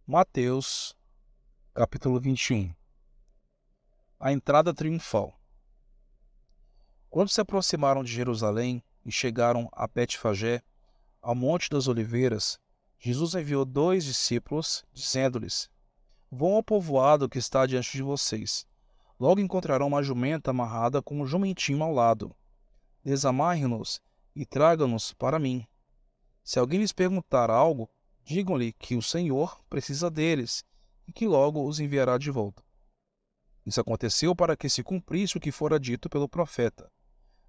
Mateus, capítulo 21. A entrada triunfal. Quando se aproximaram de Jerusalém e chegaram a Betfagé, ao Monte das Oliveiras, Jesus enviou 2 discípulos, dizendo-lhes: Vão ao povoado que está diante de vocês. Logo encontrarão uma jumenta amarrada com um jumentinho ao lado. Desamarrem-nos e tragam-nos para mim. Se alguém lhes perguntar algo, digam-lhe que o Senhor precisa deles e que logo os enviará de volta. Isso aconteceu para que se cumprisse o que fora dito pelo profeta.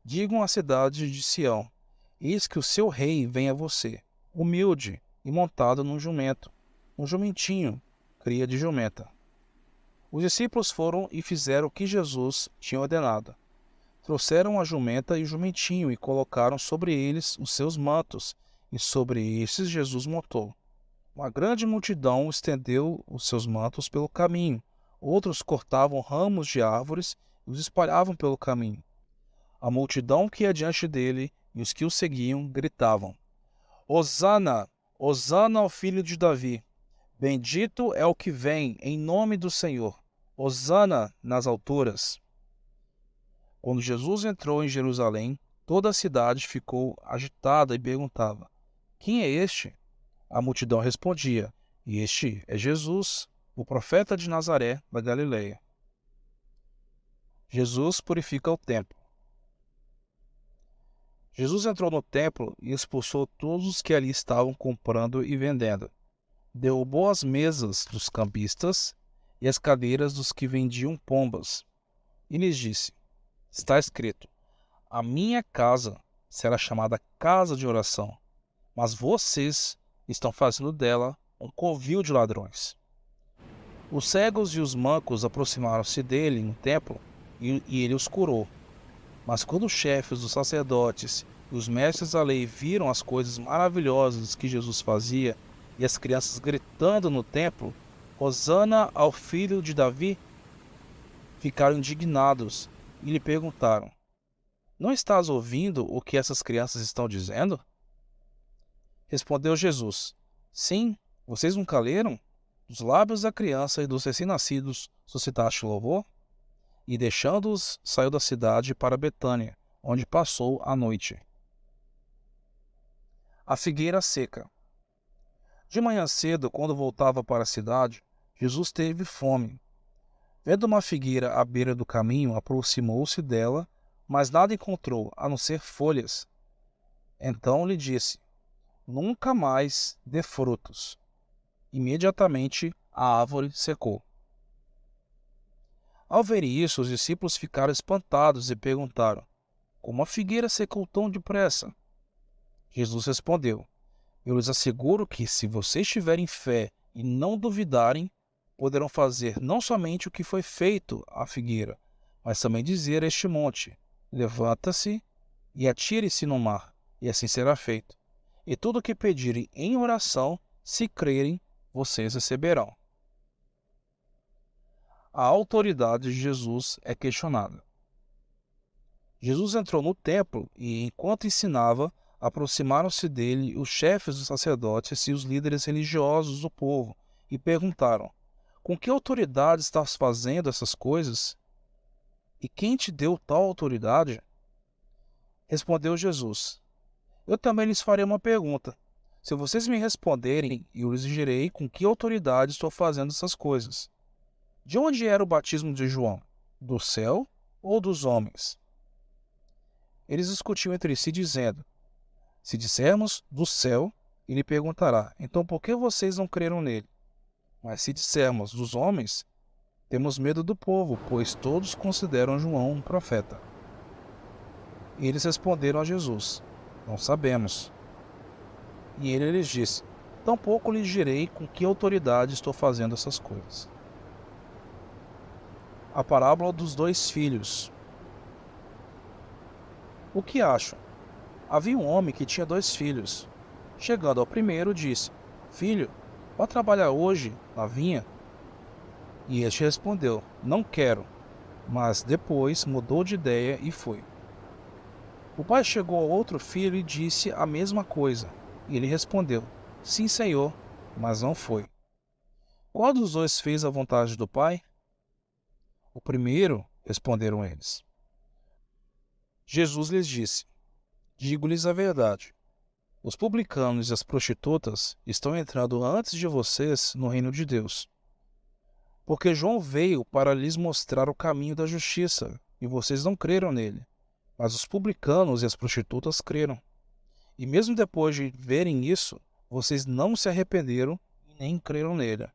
Digam à cidade de Sião: Eis que o seu rei vem a você, humilde e montado num jumento, um jumentinho, cria de jumenta. Os discípulos foram e fizeram o que Jesus tinha ordenado. Trouxeram a jumenta e o jumentinho e colocaram sobre eles os seus mantos, e sobre estes Jesus montou. Uma grande multidão estendeu os seus mantos pelo caminho. Outros cortavam ramos de árvores e os espalhavam pelo caminho. A multidão que ia diante dele e os que o seguiam gritavam: Hosana! Hosana ao filho de Davi! Bendito é o que vem em nome do Senhor! Hosana nas alturas! Quando Jesus entrou em Jerusalém, toda a cidade ficou agitada e perguntava: Quem é este? A multidão respondia: Este é Jesus, o profeta de Nazaré da Galileia. Jesus purifica o templo. Jesus entrou no templo e expulsou todos os que ali estavam comprando e vendendo. Derrubou as mesas dos cambistas e as cadeiras dos que vendiam pombas. E lhes disse: Está escrito: A minha casa será chamada casa de oração, mas vocês estão fazendo dela um covil de ladrões. Os cegos e os mancos aproximaram-se dele no templo e ele os curou. Mas quando os chefes dos sacerdotes e os mestres da lei viram as coisas maravilhosas que Jesus fazia e as crianças gritando no templo: Hosana ao filho de Davi, ficaram indignados e lhe perguntaram: Não estás ouvindo o que essas crianças estão dizendo? Respondeu Jesus: Sim, vocês nunca leram? Dos lábios da criança e dos recém-nascidos suscitaste louvor? E deixando-os, saiu da cidade para Betânia, onde passou a noite. A figueira seca. De manhã cedo, quando voltava para a cidade, Jesus teve fome. Vendo uma figueira à beira do caminho, aproximou-se dela, mas nada encontrou, a não ser folhas. Então lhe disse: Nunca mais dê frutos. Imediatamente a árvore secou. Ao verem isso, os discípulos ficaram espantados e perguntaram: Como a figueira secou tão depressa? Jesus respondeu: Eu lhes asseguro que, se vocês tiverem fé e não duvidarem, poderão fazer não somente o que foi feito à figueira, mas também dizer a este monte: Levanta-se e atire-se no mar, e assim será feito. E tudo o que pedirem em oração, se crerem, vocês receberão. A autoridade de Jesus é questionada. Jesus entrou no templo e, enquanto ensinava, aproximaram-se dele os chefes dos sacerdotes e os líderes religiosos do povo e perguntaram: Com que autoridade estás fazendo essas coisas? E quem te deu tal autoridade? Respondeu Jesus: Eu também lhes farei uma pergunta. Se vocês me responderem, eu lhes direi com que autoridade estou fazendo essas coisas. De onde era o batismo de João? Do céu ou dos homens? Eles discutiam entre si, dizendo: Se dissermos do céu, ele perguntará: Então por que vocês não creram nele? Mas se dissermos dos homens, temos medo do povo, pois todos consideram João um profeta. E eles responderam a Jesus: Não sabemos. E ele lhes disse: Tampouco lhes direi com que autoridade estou fazendo essas coisas. A parábola dos 2 filhos. O que acham? Havia um homem que tinha 2 filhos. Chegando ao primeiro, disse: Filho, vá trabalhar hoje na vinha. E este respondeu: Não quero. Mas depois mudou de ideia e foi. O pai chegou ao outro filho e disse a mesma coisa. E ele respondeu: Sim, senhor, mas não foi. Qual dos dois fez a vontade do Pai? O primeiro, responderam eles. Jesus lhes disse: digo-lhes a verdade. Os publicanos e as prostitutas estão entrando antes de vocês no reino de Deus. Porque João veio para lhes mostrar o caminho da justiça, e vocês não creram nele. Mas os publicanos e as prostitutas creram. E mesmo depois de verem isso, vocês não se arrependeram e nem creram nele.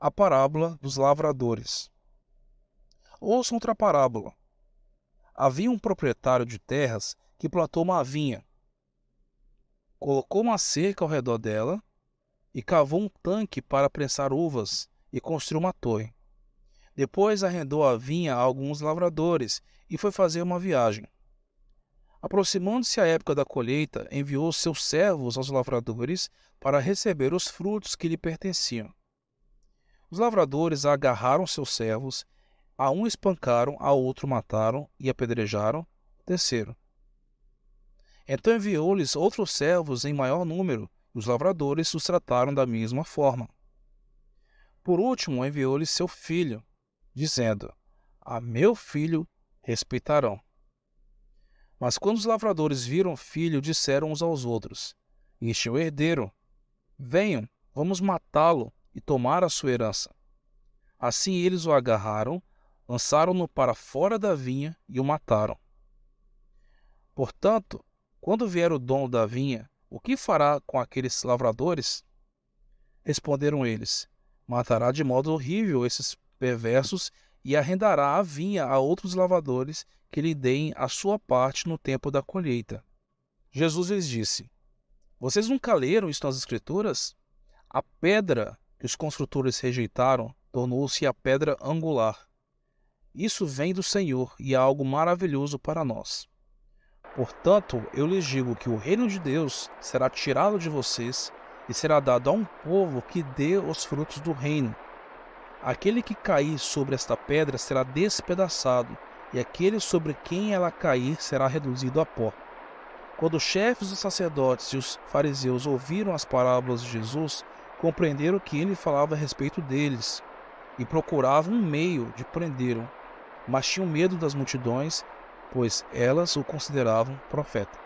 A parábola dos lavradores. Ouçam outra parábola. Havia um proprietário de terras que plantou uma vinha, colocou uma cerca ao redor dela e cavou um tanque para prensar uvas e construiu uma torre. Depois arrendou a vinha a alguns lavradores e foi fazer uma viagem. Aproximando-se a época da colheita, enviou seus servos aos lavradores para receber os frutos que lhe pertenciam. Os lavradores agarraram seus servos, a um espancaram, a outro mataram e apedrejaram, o terceiro. Então enviou-lhes outros servos em maior número, e os lavradores os trataram da mesma forma. Por último, enviou-lhes seu filho, dizendo: a meu filho respeitarão. Mas quando os lavradores viram o filho, disseram uns aos outros: este é o herdeiro. Venham, vamos matá-lo e tomar a sua herança. Assim eles o agarraram, lançaram-no para fora da vinha e o mataram. Portanto, quando vier o dono da vinha, o que fará com aqueles lavradores? Responderam eles: matará de modo horrível esses perversos e arrendará a vinha a outros lavradores que lhe deem a sua parte no tempo da colheita. Jesus lhes disse: vocês nunca leram isso nas Escrituras? A pedra que os construtores rejeitaram tornou-se a pedra angular. Isso vem do Senhor e é algo maravilhoso para nós. Portanto, eu lhes digo que o reino de Deus será tirado de vocês e será dado a um povo que dê os frutos do reino. Aquele que cair sobre esta pedra será despedaçado, e aquele sobre quem ela cair será reduzido a pó. Quando os chefes dos sacerdotes e os fariseus ouviram as parábolas de Jesus, compreenderam que ele falava a respeito deles, e procuravam um meio de prendê-lo, mas tinham medo das multidões, pois elas o consideravam profeta.